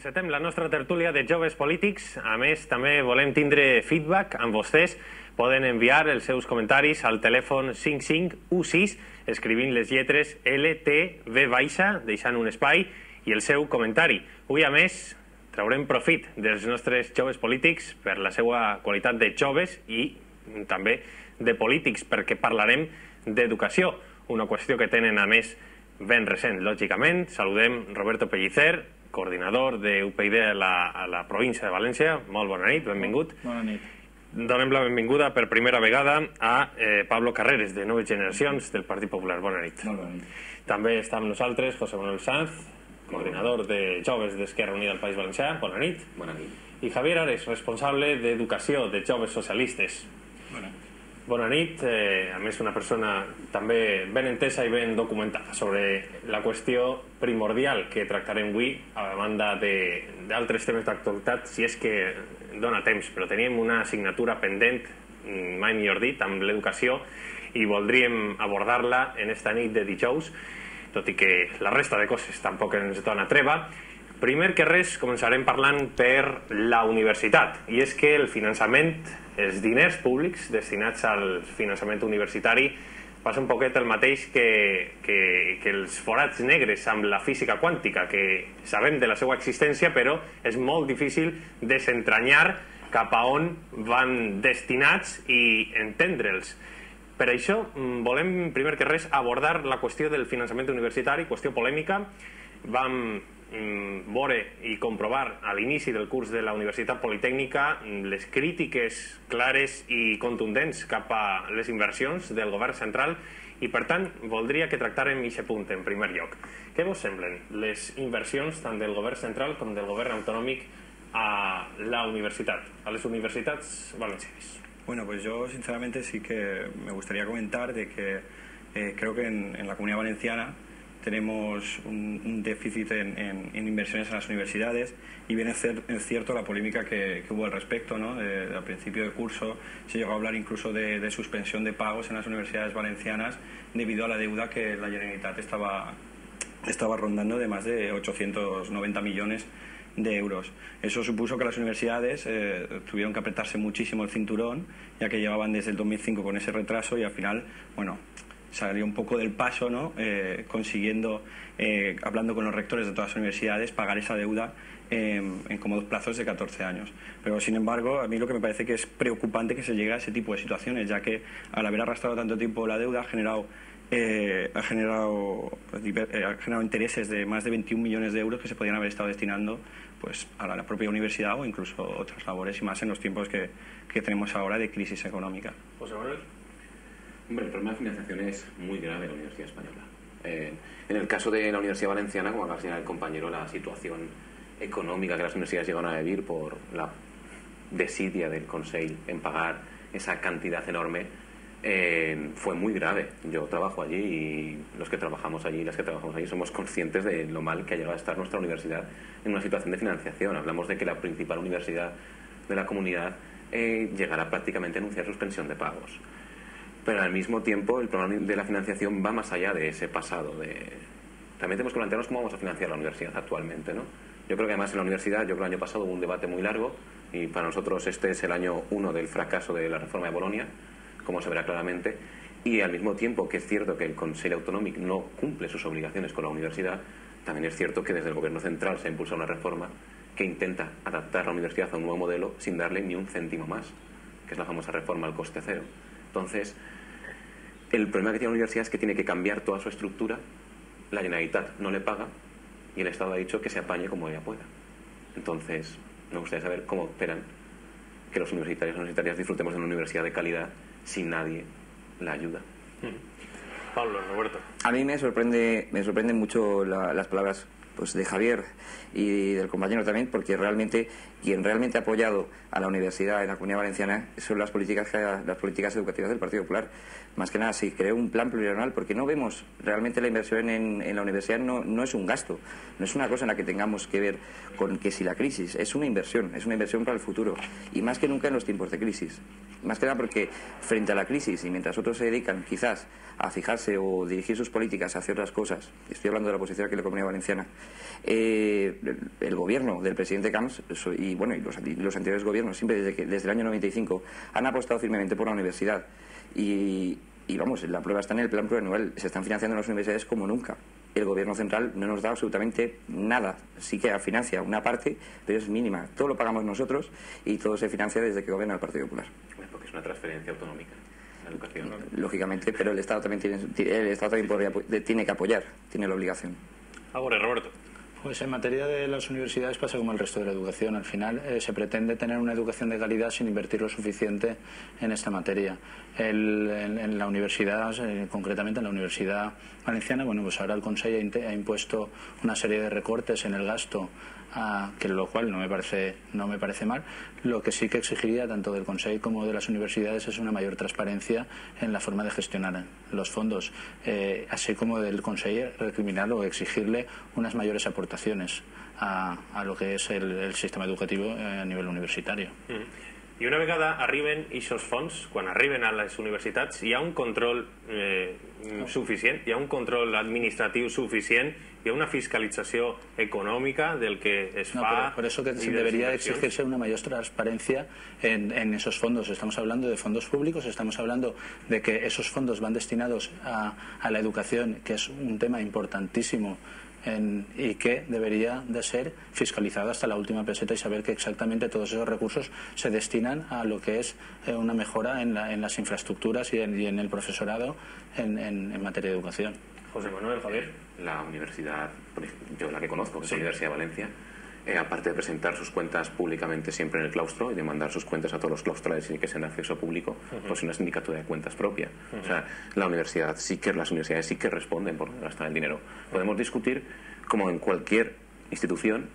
Encetem la nostra tertúlia de joves polítics. A més, també volem tindre feedback amb vostès. Poden enviar els seus comentaris al telèfon 5516 escrivint les lletres LTV baixa, deixant un espai i el seu comentari. Avui, a més, traurem profit dels nostres joves polítics per la seva qualitat de joves i també de polítics, perquè parlarem d'educació, una qüestió que tenen, a més, ben recent, lògicament. Saludem Roberto Pellicer, coordinador de UPyD a la província de València. Molt bona nit, benvingut. Bona nit. Donem la benvinguda per primera vegada a Pablo Carreras, de Noves Generacions, del Partit Popular. Bona nit. Molt bona nit. També està amb nosaltres José Manuel Sanz, coordinador de joves d'Esquerra Unida al País Valencià. Bona nit. Bona nit. I Javier Ares, responsable d'Educació de Joves Socialistes. Bona. Bona nit. A més, una persona també ben entesa i ben documentada sobre la qüestió primordial que tractarem avui, a banda d'altres temes d'actualitat, si és que dona temps, però teníem una assignatura pendent, mai millor dit, amb l'educació, i voldríem abordar-la en esta nit de dijous, tot i que la resta de coses tampoc ens dona treva. Primer que res, començarem parlant per la universitat, i és que el finançament, els diners públics destinats al finançament universitari, passa un poquet el mateix que els forats negres amb la física quàntica, que sabem de la seva existència, però és molt difícil desentranyar cap a on van destinats i entendre'ls. Per això volem, primer que res, abordar la qüestió del finançament universitari, qüestió polèmica. Vam veure i comprovar a l'inici del curs de la Universitat Politècnica les crítiques clares i contundents cap a les inversions del govern central i, per tant, voldria que tractàrem aquest punt en primer lloc. Què vos semblen les inversions tant del govern central com del govern autonòmic a la universitat, a les universitats valencianes? Bueno, pues yo sinceramente sí que me gustaría comentar de que creo que en la Comunidad Valenciana tenemos un déficit en inversiones en las universidades, y bien es cierto la polémica que hubo al respecto, ¿no? Al principio de curso se llegó a hablar incluso de suspensión de pagos en las universidades valencianas debido a la deuda que la Generalitat estaba rondando de más de 890 millones de euros. Eso supuso que las universidades tuvieron que apretarse muchísimo el cinturón, ya que llevaban desde el 2005 con ese retraso, y al final, bueno, salió un poco del paso, ¿no? Consiguiendo, hablando con los rectores de todas las universidades, pagar esa deuda en cómodos plazos de 14 años. Pero, sin embargo, a mí lo que me parece que es preocupante que se llegue a ese tipo de situaciones, ya que al haber arrastrado tanto tiempo la deuda ha generado intereses de más de 21 millones de euros que se podrían haber estado destinando pues a la propia universidad o incluso otras labores, y más en los tiempos que tenemos ahora de crisis económica. José Manuel. Hombre, el problema de financiación es muy grave en la Universidad Española. En el caso de la Universidad Valenciana, como acaba de señalar el compañero, la situación económica que las universidades llegan a vivir por la desidia del Consell en pagar esa cantidad enorme fue muy grave. Yo trabajo allí y los que trabajamos allí y las que trabajamos allí somos conscientes de lo mal que ha llegado a estar nuestra universidad en una situación de financiación. Hablamos de que la principal universidad de la comunidad llegará prácticamente a anunciar suspensión de pagos. Pero al mismo tiempo el problema de la financiación va más allá de ese pasado. También tenemos que plantearnos cómo vamos a financiar la universidad actualmente, ¿no? Yo creo que además en la universidad, yo creo que el año pasado hubo un debate muy largo, y para nosotros este es el año 1 del fracaso de la reforma de Bolonia, como se verá claramente, y al mismo tiempo que es cierto que el Consell Autonòmic no cumple sus obligaciones con la universidad, también es cierto que desde el gobierno central se ha impulsado una reforma que intenta adaptar la universidad a un nuevo modelo sin darle ni un céntimo más, que es la famosa reforma al coste cero. Entonces, el problema que tiene la universidad es que tiene que cambiar toda su estructura, la Generalitat no le paga y el Estado ha dicho que se apañe como ella pueda. Entonces, me gustaría saber cómo esperan que los universitarios y universitarias disfrutemos de una universidad de calidad si nadie la ayuda. Pablo, Roberto. A mí me sorprenden mucho las palabras pues de Javier y del compañero también, porque realmente quien realmente ha apoyado a la universidad en la Comunidad Valenciana son las políticas educativas del Partido Popular. Más que nada, si creó un plan plurianual, porque no vemos realmente la inversión en la universidad, no es un gasto, no es una cosa en la que tengamos que ver con que si la crisis, es una inversión para el futuro, y más que nunca en los tiempos de crisis. Más que nada porque frente a la crisis, y mientras otros se dedican quizás a fijarse o dirigir sus políticas hacia otras cosas, estoy hablando de la posición aquí en la Comunidad Valenciana, El gobierno del presidente Camps y los anteriores gobiernos, siempre desde el año 95, han apostado firmemente por la universidad. Y vamos, la prueba está en el plan plurianual. Se están financiando las universidades como nunca. El gobierno central no nos da absolutamente nada. Sí que financia una parte, pero es mínima. Todo lo pagamos nosotros y todo se financia desde que gobierna el Partido Popular. Porque es una transferencia autonómica, la educación. Lógicamente, pero el Estado también tiene que apoyar, tiene la obligación. Ahora, Roberto. Pues en materia de las universidades pasa como el resto de la educación. Al final se pretende tener una educación de calidad sin invertir lo suficiente en esta materia. En la universidad, concretamente en la Universidad Valenciana, bueno, pues ahora el Consejo ha impuesto una serie de recortes en el gasto, que lo cual no me parece mal. Lo que sí que exigiría tanto del Consejo como de las universidades es una mayor transparencia en la forma de gestionar los fondos, así como del Consejo recriminar o exigirle unas mayores aportaciones a lo que es el sistema educativo a nivel universitario. I una vegada arriben aquests fons, quan arriben a les universitats, hi ha un control suficient, hi ha un control administratiu suficient, hi ha una fiscalització econòmica del que es fa. Por eso que debería exigirse una mayor transparencia en esos fondos. Estamos hablando de fondos públicos, estamos hablando de que esos fondos van destinados a la educación, que es un tema importantísimo y que debería de ser fiscalizado hasta la última peseta y saber que exactamente todos esos recursos se destinan a lo que es una mejora en las infraestructuras y en el profesorado en materia de educación. José Manuel, Javier. La universidad, yo la que conozco, que es la Universidad de Valencia, aparte de presentar sus cuentas públicamente siempre en el claustro y de mandar sus cuentas a todos los claustrales y que sean de acceso público, pues una sindicatura de cuentas propia. O sea, las universidades sí que responden por gastar el dinero. Podemos discutir, como en cualquier institución,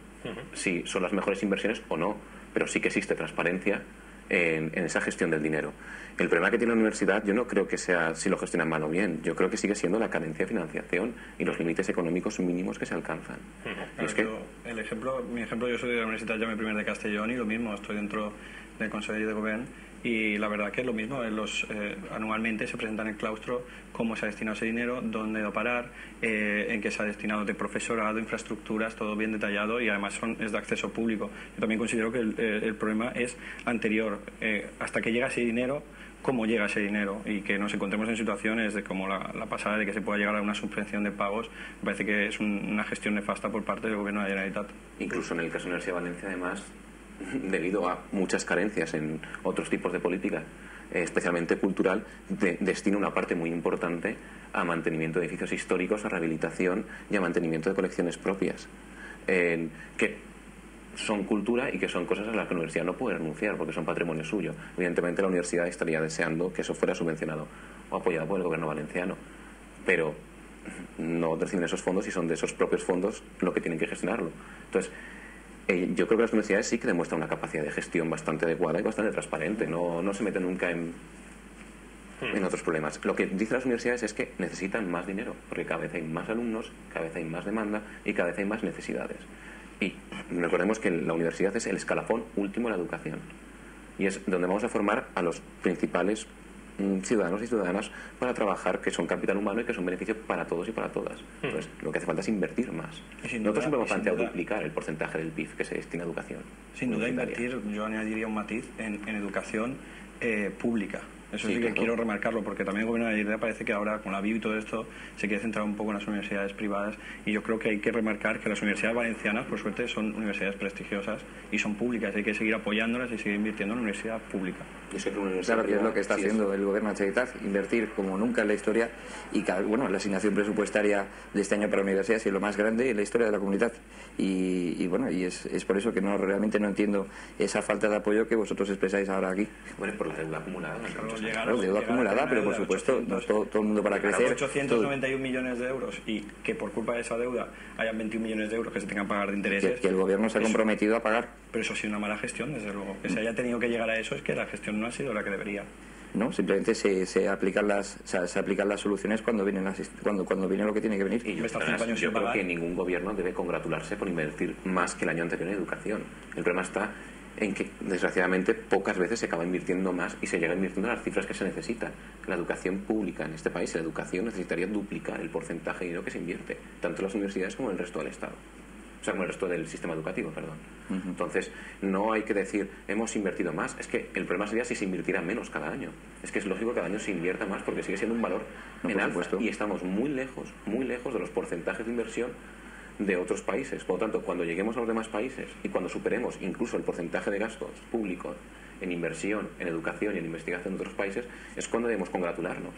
si son las mejores inversiones o no, pero sí que existe transparencia en esa gestión del dinero. El problema que tiene la universidad yo no creo que sea si lo gestionan mal o bien, yo creo que sigue siendo la carencia de financiación y los límites económicos mínimos que se alcanzan. Claro, es que mi ejemplo, yo soy de la Universidad Jaume I de Castellón y lo mismo, estoy dentro del Consejo de Gobierno y la verdad que es lo mismo, anualmente se presenta en el claustro cómo se ha destinado ese dinero, dónde va a parar, en qué se ha destinado de profesorado, infraestructuras, todo bien detallado y además es de acceso público. Yo también considero que el problema es anterior, hasta que llega ese dinero, cómo llega ese dinero y que nos encontremos en situaciones de como la pasada de que se pueda llegar a una suspensión de pagos, me parece que es una gestión nefasta por parte del Gobierno de la Generalitat. Incluso en el caso de la Universidad de Valencia, además, debido a muchas carencias en otros tipos de política, especialmente cultural, destina una parte muy importante a mantenimiento de edificios históricos, a rehabilitación y a mantenimiento de colecciones propias, que son cultura y que son cosas a las que la universidad no puede renunciar porque son patrimonio suyo. Evidentemente la universidad estaría deseando que eso fuera subvencionado o apoyado por el gobierno valenciano, pero no reciben esos fondos y son de esos propios fondos lo que tienen que gestionarlo. Entonces, yo creo que las universidades sí que demuestran una capacidad de gestión bastante adecuada y bastante transparente, no se meten nunca en otros problemas. Lo que dicen las universidades es que necesitan más dinero, porque cada vez hay más alumnos, cada vez hay más demanda y cada vez hay más necesidades. Y recordemos que la universidad es el escalafón último de la educación y es donde vamos a formar a los principales ciudadanos y ciudadanas para trabajar, que son capital humano y que son beneficio para todos y para todas. Entonces, lo que hace falta es invertir más. Nosotros siempre hemos planteado duplicar el porcentaje del PIB que se destina a educación. Sin duda invertir, yo añadiría un matiz en educación pública. Eso sí que quiero remarcarlo, porque también el Gobierno de la Generalitat parece que ahora, con la BIB y todo esto, se quiere centrar un poco en las universidades privadas, y yo creo que hay que remarcar que las universidades valencianas, por suerte, son universidades prestigiosas y son públicas, hay que seguir apoyándolas y seguir invirtiendo en la universidad pública. Claro, que es lo que está haciendo el Gobierno de la Generalitat, invertir como nunca en la historia, y la asignación presupuestaria de este año para la universidad es lo más grande en la historia de la comunidad, y es por eso que realmente no entiendo esa falta de apoyo que vosotros expresáis ahora aquí. Bueno, por la deuda acumulada. Claro, deuda acumulada, pero por supuesto, todo el mundo para crecer. 891 millones de euros y que por culpa de esa deuda hayan 21 millones de euros que se tengan que pagar de intereses. Que el Gobierno se ha comprometido a pagar. Pero eso ha sido una mala gestión, desde luego. Que se haya tenido que llegar a eso es que la gestión no ha sido la que debería. No, simplemente se aplican las soluciones cuando viene lo que tiene que venir. Y yo creo que ningún gobierno debe congratularse por invertir más que el año anterior en educación. El problema está en que, desgraciadamente, pocas veces se acaba invirtiendo más y se llega invirtiendo las cifras que se necesitan. La educación pública en este país, la educación necesitaría duplicar el porcentaje de dinero que se invierte, tanto en las universidades como en el resto del Estado. sea, como el resto del sistema educativo, perdón. Entonces, no hay que decir, hemos invertido más. Es que el problema sería si se invirtiera menos cada año. Es que es lógico que cada año se invierta más porque sigue siendo un valor en alza y estamos muy lejos de los porcentajes de inversión de otros países. Por lo tanto, cuando lleguemos a los demás países y cuando superemos incluso el porcentaje de gastos públicos en inversión, en educación y en investigación de otros países, es cuando debemos congratularnos.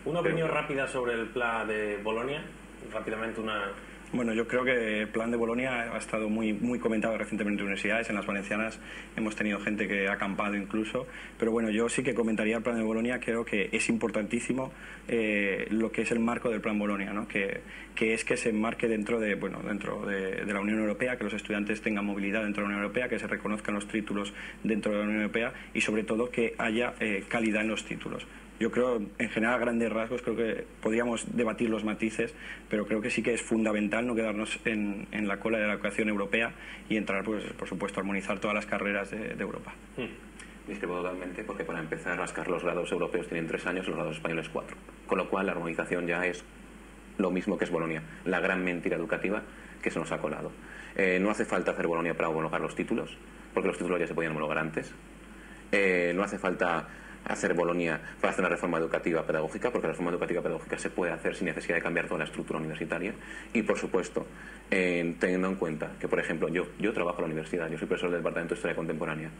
Una opinión rápida sobre el plan de Bolonia. Rápidamente Bueno, yo creo que el plan de Bolonia ha estado muy comentado recientemente en universidades. En las valencianas hemos tenido gente que ha acampado incluso. Pero bueno, yo sí que comentaría el plan de Bolonia. Creo que es importantísimo lo que es el marco del plan Bolonia, ¿no? Que es que se enmarque dentro de la Unión Europea, que los estudiantes tengan movilidad dentro de la Unión Europea, que se reconozcan los títulos dentro de la Unión Europea y sobre todo que haya calidad en los títulos. Yo creo, en general, a grandes rasgos, creo que podríamos debatir los matices, pero creo que sí que es fundamental no quedarnos en la cola de la educación europea y entrar, pues, por supuesto, a armonizar todas las carreras de Europa. Discrepo totalmente, porque para empezar, los grados europeos tienen 3 años, los grados españoles 4. Con lo cual, la armonización ya es lo mismo que es Bolonia, la gran mentira educativa que se nos ha colado. No hace falta hacer Bolonia para homologar los títulos, porque los títulos ya se podían homologar antes. No hace falta hacer Bolonia para hacer una reforma educativa pedagógica, porque la reforma educativa pedagógica se puede hacer sin necesidad de cambiar toda la estructura universitaria. Y, por supuesto, teniendo en cuenta que, por ejemplo, yo trabajo en la universidad, yo soy profesor del Departamento de Historia Contemporánea.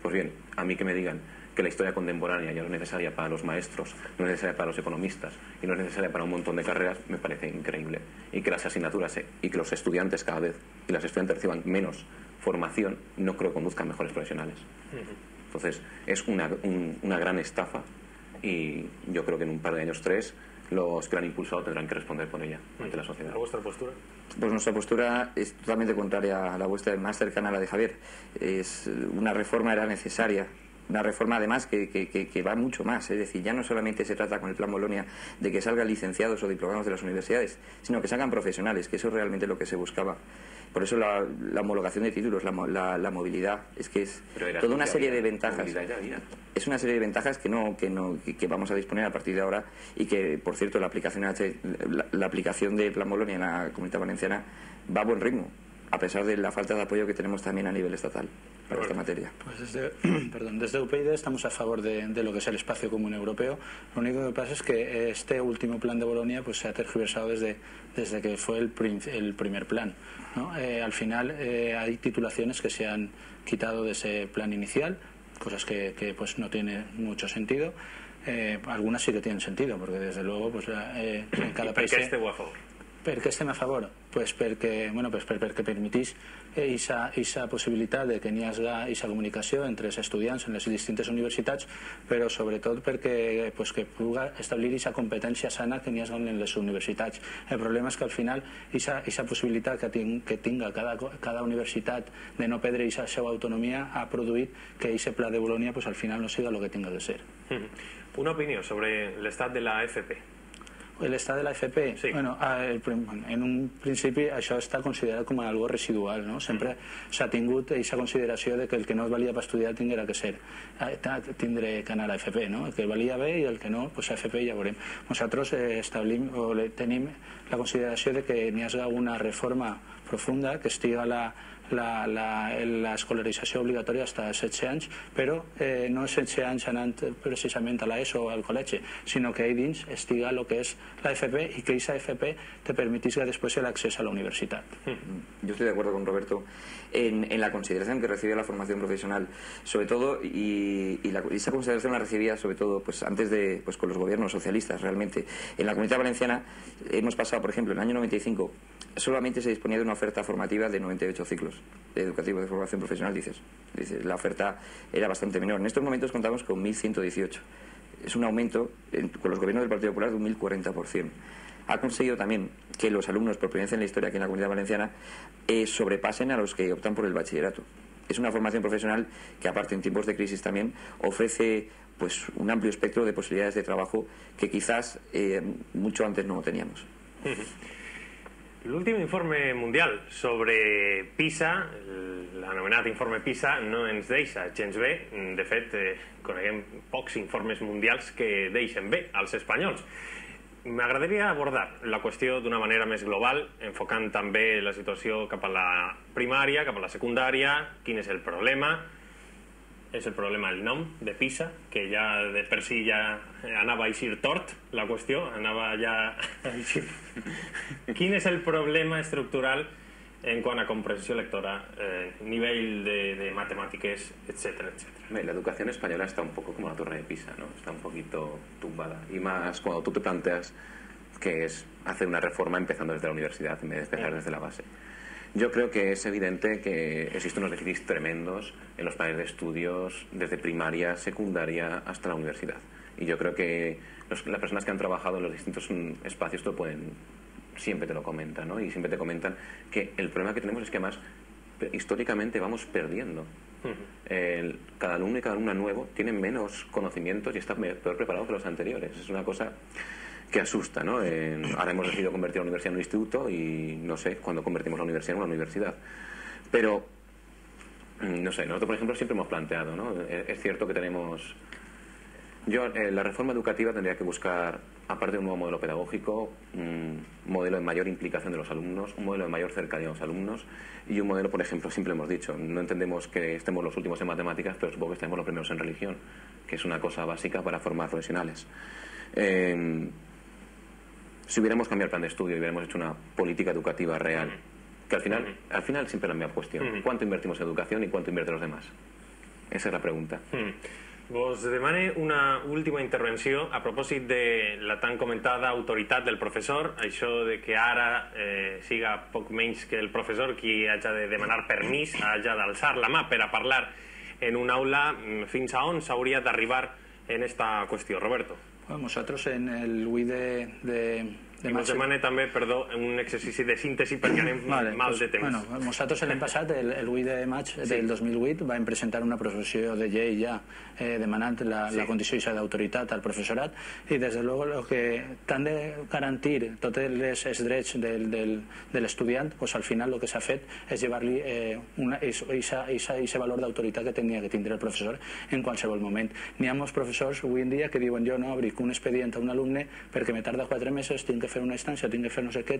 Pues bien, a mí que me digan que la historia contemporánea ya no es necesaria para los maestros, no es necesaria para los economistas y no es necesaria para un montón de carreras, me parece increíble. Y que las asignaturas y que los estudiantes cada vez y las estudiantes reciban menos formación, no creo que conduzcan mejores profesionales. Entonces, es una gran estafa y yo creo que en un par de años, 3, los que la han impulsado tendrán que responder por ella ante la sociedad. ¿Vuestra postura? Pues nuestra postura es totalmente contraria a la vuestra, más cercana a la de Javier. Una reforma era necesaria. Una reforma, además, que va mucho más. Es decir, ya no solamente se trata con el Plan Bolonia de que salgan licenciados o diplomados de las universidades, sino que salgan profesionales, que eso es realmente lo que se buscaba. Por eso la homologación de títulos, la movilidad, es que es toda una serie de ventajas. Es una serie de ventajas que vamos a disponer a partir de ahora y que, por cierto, la aplicación de Plan Bolonia en la Comunidad Valenciana va a buen ritmo, a pesar de la falta de apoyo que tenemos también a nivel estatal para esta materia. Pues desde UPyD estamos a favor de lo que es el espacio común europeo. Lo único que pasa es que este último plan de Bolonia pues se ha tergiversado desde que fue el primer plan, ¿no? Al final hay titulaciones que se han quitado de ese plan inicial, cosas que pues no tienen mucho sentido. Algunas sí que tienen sentido, porque desde luego pues en cada país... ¿Per què esteu a favor? Per què estem a favor? Pues perquè permetís aquesta possibilitat de que n'hi hagi aquesta comunicació entre els estudiants en les distintes universitats, però sobretot perquè que pugui establir aquesta competència sana que n'hi hagi en les universitats. El problema és que al final aquesta possibilitat que tinga cada universitat de no perdre aquesta seva autonomia ha produït que aquest pla de Bolonia al final no siga el que tinga de ser. Una opinió sobre l'estat de la FP. L'estat de la FP, sí. Bueno, en un principi això està considerat com algo residual, no? Sempre s'ha tingut aquesta consideració de que el que no valia per estudiar tindrà que anar a FP, no? El que valia bé i el que no, pues a FP ja veurem. Nosaltres tenim la consideració de que n'hi hagi una reforma profunda, que estiga l'escolarització obligatòria fins als 16 anys, però no 16 anys anant precisament a l'ESO o al col·legi, sinó que ahí dins estiga el que és la FP y que esa FP te permitís después el acceso a la universidad. Yo estoy de acuerdo con Roberto en la consideración que recibía la formación profesional, sobre todo, y esa consideración la recibía sobre todo pues antes de con los gobiernos socialistas realmente. En la Comunidad Valenciana hemos pasado, por ejemplo, en el año 95 solamente se disponía de una oferta formativa de 98 ciclos educativos de formación profesional, dices, la oferta era bastante menor. En estos momentos contamos con 1.118. Es un aumento con los gobiernos del Partido Popular de un 1.040%. Ha conseguido también que los alumnos por primera vez en la historia aquí en la Comunidad Valenciana sobrepasen a los que optan por el bachillerato. Es una formación profesional que, aparte en tiempos de crisis también, ofrece pues un amplio espectro de posibilidades de trabajo que quizás mucho antes no teníamos. L'últim informe mundial sobre PISA, l'anomenat informe PISA, no ens deixa gens bé. De fet, coneguem pocs informes mundials que deixen bé als espanyols. m'agradaria abordar la qüestió d'una manera més global, enfocant també la situació cap a la primària, cap a la secundària, quin és el problema. És el problema el nom de PISA, que ja de per si ja anava a eixir tort la qüestió, anava ja a eixir. Quin és el problema estructural en quant a comprensió lectora, nivell de matemàtiques, etcétera, etcétera? La educación española está un poco como la torre de Pisa, ¿no? Está un poquito tumbada. Y más cuando tú te planteas que es hacer una reforma empezando desde la universidad en vez de empezar desde la base. Yo creo que es evidente que existen unos déficits tremendos en los planes de estudios desde primaria, secundaria hasta la universidad. Y yo creo que las personas que han trabajado en los distintos espacios siempre te lo comentan, ¿no? Y siempre te comentan que el problema que tenemos es que además históricamente vamos perdiendo. Cada alumno y cada alumna nuevo tiene menos conocimientos y está peor preparado que los anteriores. Es una cosa que asusta, ¿no? Ahora hemos decidido convertir la universidad en un instituto y no sé cuándo convertimos la universidad en una universidad. Pero, no sé, nosotros por ejemplo siempre hemos planteado, ¿no? Es cierto que tenemos... la reforma educativa tendría que buscar, aparte de un nuevo modelo pedagógico, un modelo de mayor implicación de los alumnos, un modelo de mayor cercanía a los alumnos y un modelo, por ejemplo, siempre hemos dicho, no entendemos que estemos los últimos en matemáticas, pero supongo que estemos los primeros en religión, que es una cosa básica para formar profesionales. Si hubiéramos cambiado el plan de estudio y hubiéramos hecho una política educativa real, que al final siempre es la misma cuestión. ¿Cuánto invertimos en educación y cuánto invierten los demás? Esa es la pregunta. Vos demane una última intervenció a propòsit de la tan comentada autoritat del professor, això de que ara siga poc menys que el professor qui hagi de demanar permís, hagi d'alçar la mà per a parlar en un aula. Fins a on s'hauria d'arribar en esta qüestió, Roberto? Bueno, nosotros en el WI de I us demane també, perdó, un exercici de síntesi perquè anem mal de temps. Bueno, nosaltres l'any passat, el 8 de maig del 2008, vam presentar una proposició de llei ja demanant la condició d'autoritat al professorat i, des de luego, el que t'han de garantir tots els drets de l'estudiant, pues, al final el que s'ha fet és llevar-li aquest valor d'autoritat que tenia que tindre el professor en qualsevol moment. N'hi ha molts professors avui en dia que diuen jo no obric un expedient a un alumne perquè me tarda 4 mesos, tinc que fer una instància, tinc que fer no sé què,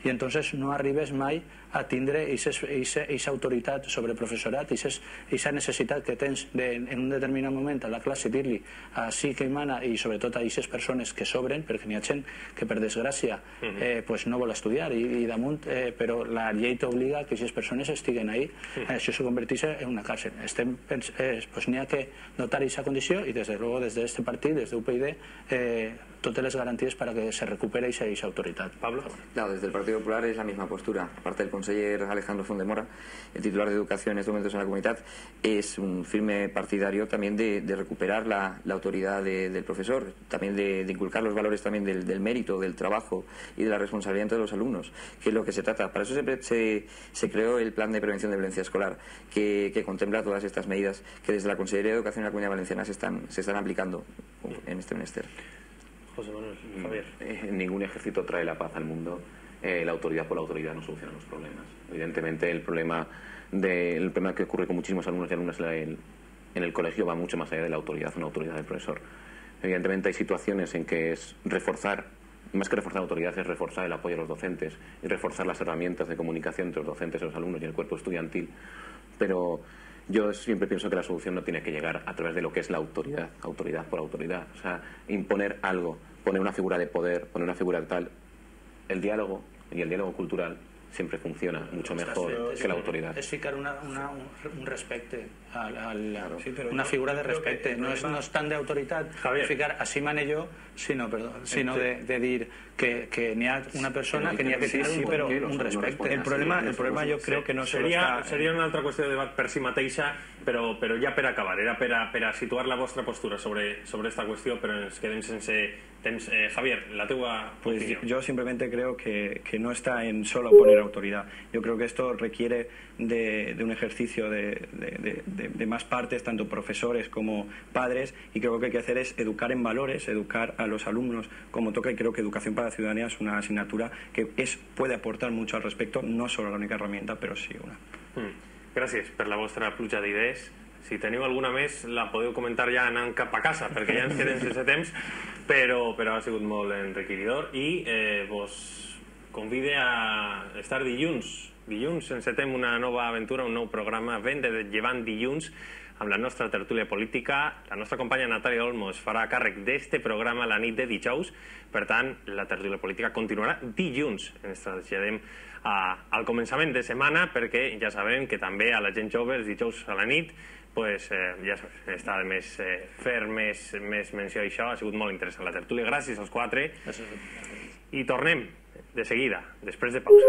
i entonces no arribes mai a tindre aquesta autoritat sobre el professorat, aquesta necessitat que tens en un determinat moment a la classe dir-li a sí que hi mana i sobretot a aquestes persones que sobren, perquè n'hi ha gent que per desgràcia no vol estudiar i damunt, però la llei t'obliga que aquestes persones estiguen ahí. Això se converteix en una càrcel. N'hi ha que dotar aquesta condició i des d'aquest partit, des d'UPyD, totes les garanties para que se recupere esa autoridad. Pablo. Claro, desde el Partido Popular es la misma postura. Aparte del conseller Alejandro Fondemora, el titular de Educación en estos momentos en la comunidad, es un firme partidario también de recuperar la autoridad del profesor, también de inculcar los valores también del mérito, del trabajo y de la responsabilidad entre los alumnos, que es lo que se trata. Para eso se creó el Plan de Prevención de Violencia Escolar, que contempla todas estas medidas que desde la Consejería de Educación de la Comunidad Valenciana se están aplicando en este menester. José Manuel, Javier. Ningún ejército trae la paz al mundo. La autoridad por la autoridad no soluciona los problemas. Evidentemente el problema que ocurre con muchísimos alumnos y alumnas en el colegio va mucho más allá de la autoridad, una autoridad del profesor. Evidentemente hay situaciones en que es reforzar, más que reforzar la autoridad, es reforzar el apoyo a los docentes y reforzar las herramientas de comunicación entre los docentes y los alumnos y el cuerpo estudiantil. Pero yo siempre pienso que la solución no tiene que llegar a través de lo que es la autoridad, autoridad por autoridad. O sea, imponer algo, poner una figura de poder, poner una figura de tal. El diálogo y el diálogo cultural siempre funciona mucho mejor que la autoridad. Es ficar un respecte, una figura de respecte. No es tan de autoridad ficar así mane yo, sino de dir que n'hi ha una persona que n'hi ha que tindre un respecte. El problema yo creo que no seria una altra qüestió de debat per si mateixa, però ja per acabar, era per a situar la vostra postura sobre esta qüestió, però ens quedem sense temps. Javier, la teua opinió. Yo simplemente creo que no está en solo poner autoridad. Yo creo que esto requiere de un ejercicio de más partes, tanto profesores como padres, y creo que hay que hacer es educar en valores, educar a los alumnos como toca, y creo que Educación para la Ciudadanía es una asignatura que puede aportar mucho al respecto, no solo la única herramienta, però sí una. Gràcies per la vostra pluja d'idees. Si teniu alguna més la podeu comentar ja anant cap a casa, perquè ja ens quedem sense temps. però ha sigut molt enriquidor i vos convide a estar dilluns. Dilluns encetem una nova aventura, un nou programa ben de llevant dilluns amb la nostra tertúlia política. La nostra companya Natàlia Olmos farà càrrec d'este programa la nit de dijous. Per tant, la tertúlia política continuarà dilluns. Ens traslladem al començament de setmana perquè ja sabem que també a la gent jove els dijous a la nit pues, ja està més fer més menció a això. Ha sigut molt interessant la tertúlia. Gràcies als quatre. I tornem de seguida, després de pausa.